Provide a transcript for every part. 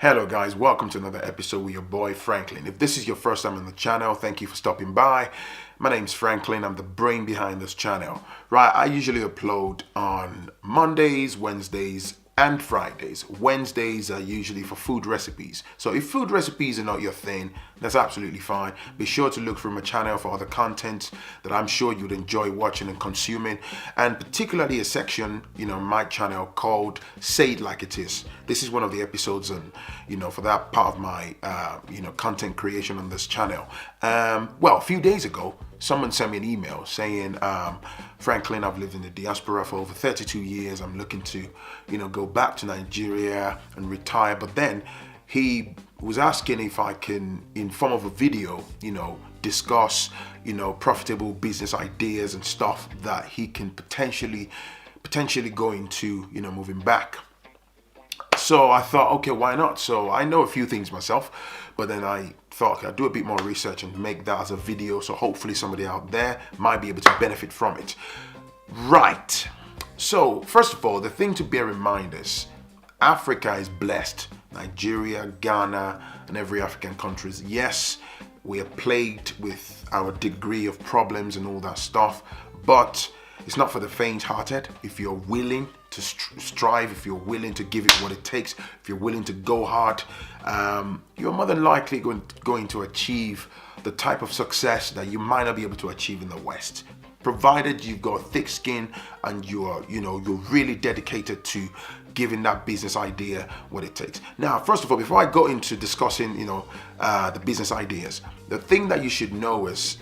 Hello guys, welcome to another episode with your boy Phrankleen. If this is your first time on the channel, thank you for stopping by. My name's Phrankleen, I'm the brain behind this channel. Right, I usually upload on Mondays, Wednesdays, and Fridays. Wednesdays are usually for food recipes. So if food recipes are not your thing, that's absolutely fine. Be sure to look through my channel for other content that I'm sure you'd enjoy watching and consuming, and particularly a section, my channel called Say It Like It Is. This is one of the episodes and, for that part of my, content creation on this channel. Well, a few days ago, someone sent me an email saying, Phrankleen, I've lived in the diaspora for over 32 years. I'm looking to, go back to Nigeria and retire. But then he was asking if I can, in form of a video, discuss, profitable business ideas and stuff that he can potentially go into, moving back. So I thought, okay, why not? So I know a few things myself, but then I thought, okay, I'll do a bit more research and make that as a video, so hopefully somebody out there might be able to benefit from it. Right. So first of all, the thing to bear in mind is Africa is blessed. Nigeria, Ghana, and every African country. Yes, we are plagued with our degree of problems and all that stuff, but it's not for the faint-hearted. If you're willing to strive, if you're willing to give it what it takes, if you're willing to go hard, you're more than likely going to achieve the type of success that you might not be able to achieve in the West, provided you've got thick skin and you're really dedicated to giving that business idea what it takes. Now, first of all, before I go into discussing, the business ideas, the thing that you should know is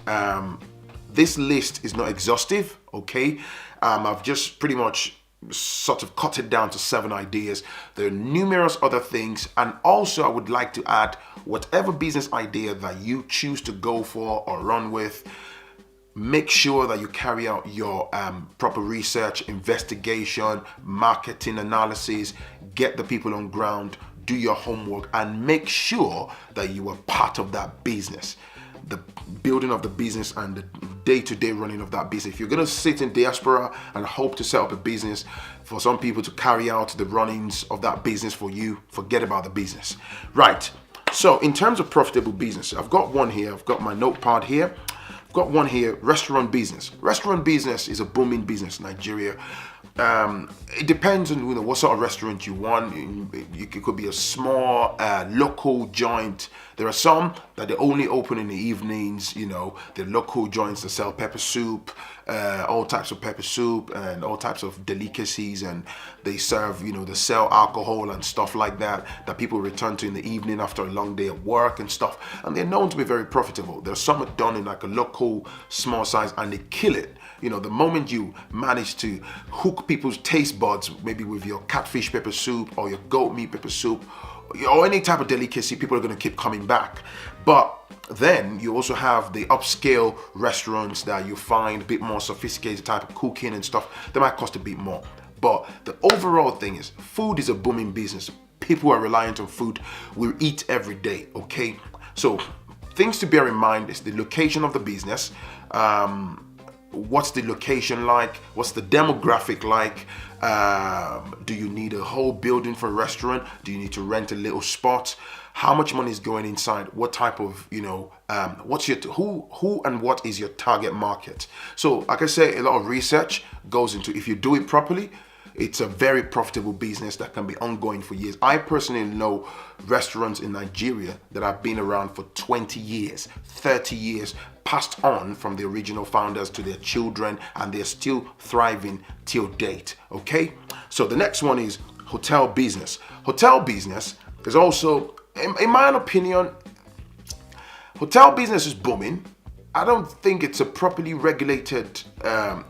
this list is not exhaustive, okay? I've just pretty much sort of cut it down to 7 ideas. There are numerous other things, and also I would like to add whatever business idea that you choose to go for or run with, make sure that you carry out your proper research, investigation, marketing analysis, get the people on ground, do your homework, and make sure that you are part of that business, the building of the business and the day-to-day running of that business. If you're going to sit in diaspora and hope to set up a business for some people to carry out the runnings of that business for you, forget about the business. Right. So in terms of profitable business, I've got one here. I've got my notepad here. I've got one here, restaurant business. Restaurant business is a booming business in Nigeria. It depends on what sort of restaurant you want. It could be a small local joint. There are some that they only open in the evenings. The local joints that sell pepper soup, all types of pepper soup and all types of delicacies, and they serve, they sell alcohol and stuff like that people return to in the evening after a long day of work and stuff. And they're known to be very profitable. There's some are done in like a local small size, and they kill it. The moment you manage to hook people's taste buds, maybe with your catfish pepper soup or your goat meat pepper soup or any type of delicacy, people are going to keep coming back. But then you also have the upscale restaurants that you find a bit more sophisticated type of cooking and stuff. They might cost a bit more. But the overall thing is, food is a booming business. People who are reliant on food will eat every day, okay? So things to bear in mind is the location of the business. What's the location like? What's the demographic like? Do you need a whole building for a restaurant? Do you need to rent a little spot? How much money is going inside? What type of, what's your, who and what is your target market? So like I say, a lot of research goes into, if you do it properly, it's a very profitable business that can be ongoing for years. I personally know restaurants in Nigeria that have been around for 20 years, 30 years, passed on from the original founders to their children, and they're still thriving till date, okay? So the next one is hotel business. Hotel business is also, in my own opinion, hotel business is booming. I don't think it's a properly regulated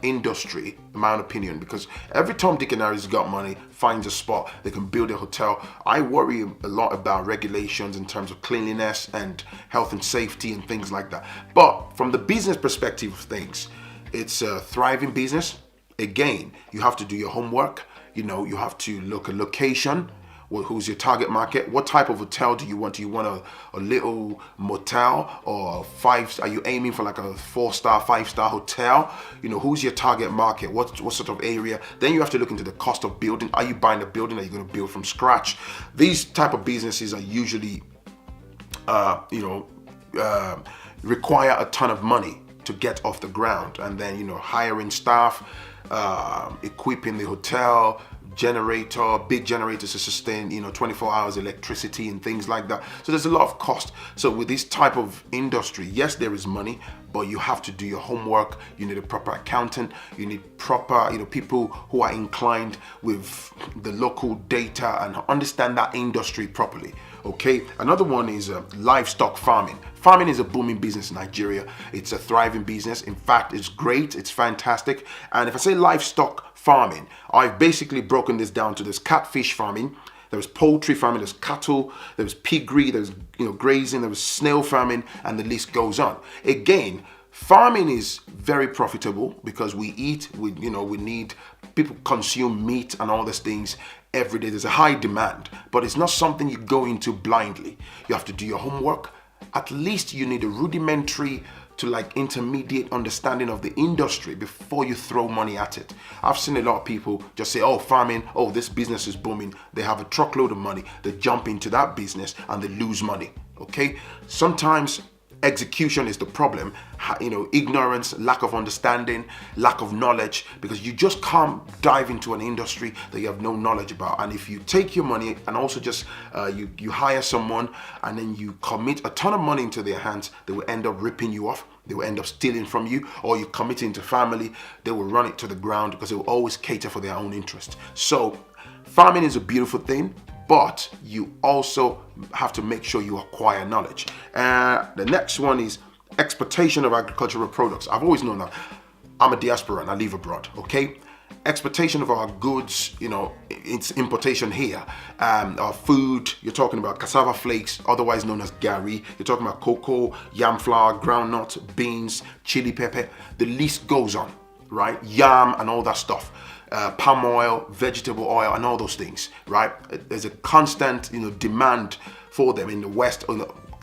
industry, in my own opinion, because every Tom, Dick, and Harry's got money, finds a spot, they can build a hotel. I worry a lot about regulations in terms of cleanliness and health and safety and things like that. But from the business perspective of things, it's a thriving business. Again, you have to do your homework. You have to look at location. who's your target market? What type of hotel do you want? Do you want a little motel, or are you aiming for like a 4-star, 5-star hotel? Who's your target market? What sort of area? Then you have to look into the cost of building. Are you buying a building? Are you going to build from scratch? These type of businesses are usually require a ton of money to get off the ground, and then hiring staff, equipping the hotel, big generators to sustain 24 hours electricity and things like that. So there's a lot of cost. So with this type of industry, yes, there is money, but you have to do your homework. You need a proper accountant. You need proper people who are inclined with the local data and understand that industry properly. Okay, another one is livestock farming. Farming is a booming business in Nigeria. It's a thriving business. In fact, it's great. It's fantastic. And if I say livestock farming, I've basically broken this down to this catfish farming. There's poultry farming, there's cattle, there's piggery, there's grazing, there's snail farming, and the list goes on. Again, farming is very profitable because we eat, we need, people consume meat and all these things every day. There's a high demand, but it's not something you go into blindly. You have to do your homework. At least you need a rudimentary to like intermediate understanding of the industry before you throw money at it. I've seen a lot of people just say, oh, farming, oh, this business is booming. They have a truckload of money. They jump into that business and they lose money. Okay, sometimes execution is the problem. Ignorance, lack of understanding, lack of knowledge, because you just can't dive into an industry that you have no knowledge about. And if you take your money and also just you hire someone and then you commit a ton of money into their hands, they will end up ripping you off. They will end up stealing from you, or you commit it into family, they will run it to the ground because they will always cater for their own interest. So farming is a beautiful thing, but you also have to make sure you acquire knowledge. The next one is exportation of agricultural products. I've always known that. I'm a diaspora and I live abroad, okay? Exportation of our goods, it's importation here. Our food, you're talking about cassava flakes, otherwise known as gari. You're talking about cocoa, yam flour, groundnut, beans, chili pepper. The list goes on, right? Yam and all that stuff. Palm oil, vegetable oil, and all those things, right? There's a constant, demand for them in the West,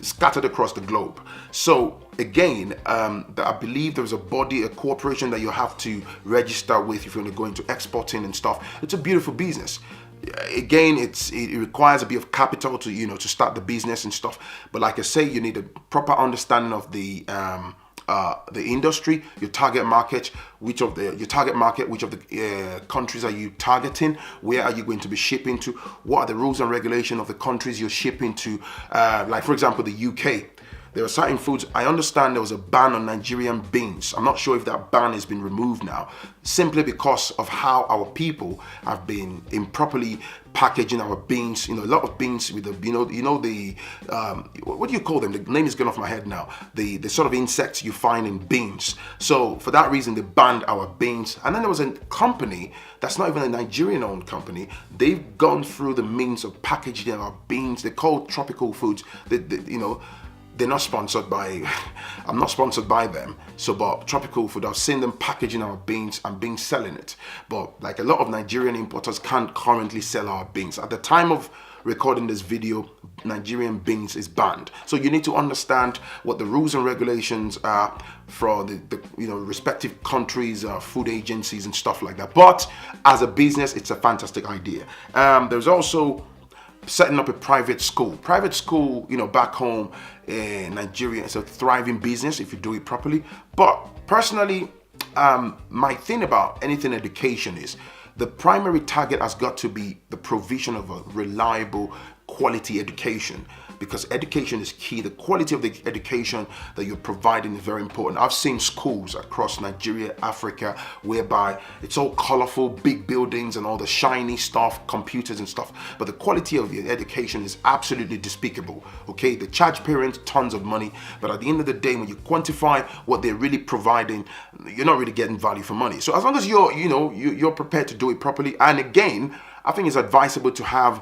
scattered across the globe. So again, I believe there's a corporation that you have to register with if you're going to go into exporting and stuff. It's a beautiful business. Again, it requires a bit of capital to start the business and stuff. But like I say, you need a proper understanding of the industry, your target market, which of the countries are you targeting, where are you going to be shipping to, what are the rules and regulations of the countries you're shipping to, like for example the UK. There are certain foods, I understand there was a ban on Nigerian beans. I'm not sure if that ban has been removed now, simply because of how our people have been improperly packaging our beans. A lot of beans with the, what do you call them? The name is going off my head now. The sort of insects you find in beans. So for that reason, they banned our beans. And then there was a company that's not even a Nigerian owned company. They've gone through the means of packaging our beans. They're called Tropical Foods. They're not sponsored by, I'm not sponsored by them. So, but Tropical Food, I've seen them packaging our beans and selling it. But like a lot of Nigerian importers can't currently sell our beans. At the time of recording this video, Nigerian beans is banned. So you need to understand what the rules and regulations are for the respective countries, food agencies and stuff like that. But as a business, it's a fantastic idea. There's also setting up a private school. Private school, back home in Nigeria, it's a thriving business if you do it properly. But personally, my thing about anything education is the primary target has got to be the provision of a reliable, quality education, because education is key. The quality of the education that you're providing is very important. I've seen schools across Nigeria, Africa, whereby it's all colorful, big buildings and all the shiny stuff, computers and stuff, but the quality of the education is absolutely despicable. Okay, they charge parents tons of money, but at the end of the day, when you quantify what they're really providing, you're not really getting value for money. So as long as you're prepared to do it properly, and again, I think it's advisable to have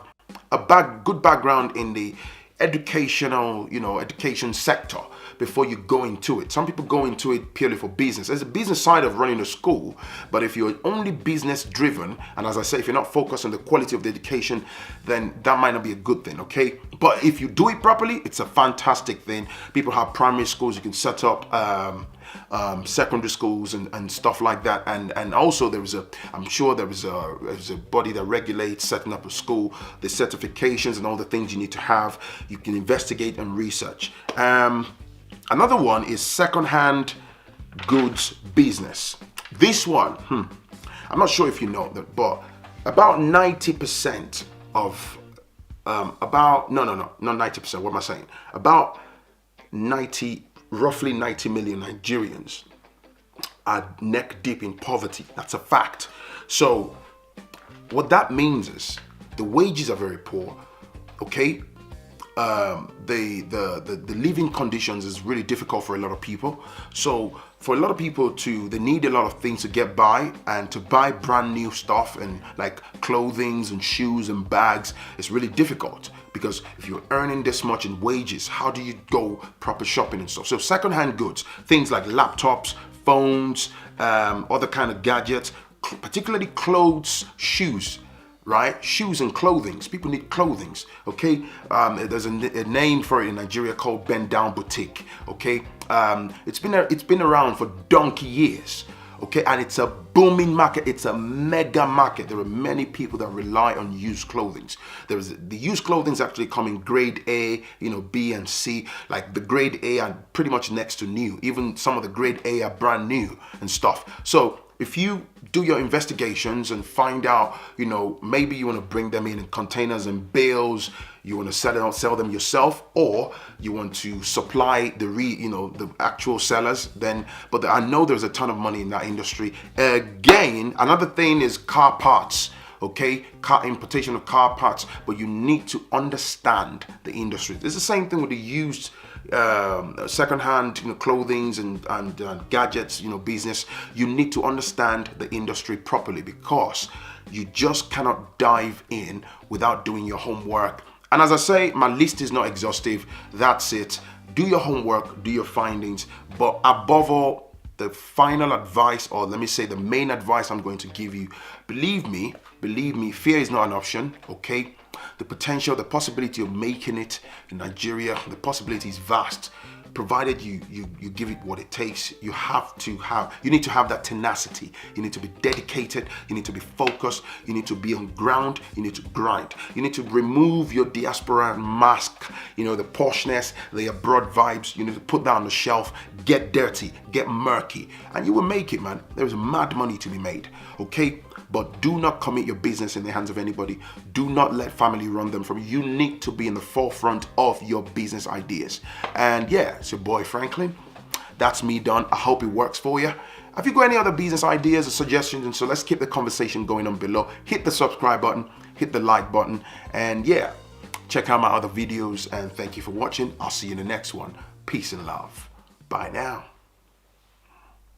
a good background in the educational, education sector before you go into it. Some people go into it purely for business. There's a business side of running a school, but if you're only business driven, and as I say, if you're not focused on the quality of the education, then that might not be a good thing, okay? But if you do it properly, it's a fantastic thing. People have primary schools, you can set up secondary schools and stuff like that, and also I'm sure there is a body that regulates setting up a school, the certifications and all the things you need to have. You can investigate and research. Another one is secondhand goods business. This one, I'm not sure if you know that, but about 90% of not 90%, what am I saying? About roughly 90 million Nigerians are neck deep in poverty. That's a fact. So what that means is the wages are very poor, okay? The living conditions is really difficult for a lot of people. So for a lot of people they need a lot of things to get by, and to buy brand new stuff and like clothings and shoes and bags, it's really difficult, because if you're earning this much in wages, how do you go proper shopping and stuff? So secondhand goods, things like laptops, phones, other kind of gadgets, particularly clothes, shoes, right? Shoes and clothings. People need clothings, okay? There's a name for it in Nigeria called Bend Down Boutique, okay? It's been around for donkey years, okay? And it's a booming market. It's a mega market. There are many people that rely on used clothing. The used clothing is actually coming grade A, B and C. Like the grade A are pretty much next to new. Even some of the grade A are brand new and stuff. So if you do your investigations and find out, maybe you want to bring them in containers and bales, you want to sell them yourself, or you want to supply the actual sellers, but I know there's a ton of money in that industry. Again, another thing is car parts. Okay, importation of car parts, but you need to understand the industry. It's the same thing with the used secondhand clothing and gadgets business. You need to understand the industry properly, because you just cannot dive in without doing your homework. And as I say, my list is not exhaustive. That's it. Do your homework, do your findings, but above all, the final advice, or let me say the main advice I'm going to give you, believe me, fear is not an option, okay? The potential, the possibility of making it in Nigeria, the possibility is vast, provided you give it what it takes. You need to have that tenacity. You need to be dedicated. You need to be focused. You need to be on ground. You need to grind. You need to remove your diaspora mask, the poshness, the abroad vibes. You need to put that on the shelf, get dirty, get murky, and you will make it, man. There is mad money to be made, okay? But do not commit your business in the hands of anybody. Do not let family run them from you. You need to be in the forefront of your business ideas. And yeah, it's your boy Phrankleen. That's me done. I hope it works for you. Have you got any other business ideas or suggestions? And so let's keep the conversation going on below. Hit the subscribe button, hit the like button, and yeah, check out my other videos. And thank you for watching. I'll see you in the next one. Peace and love. Bye now.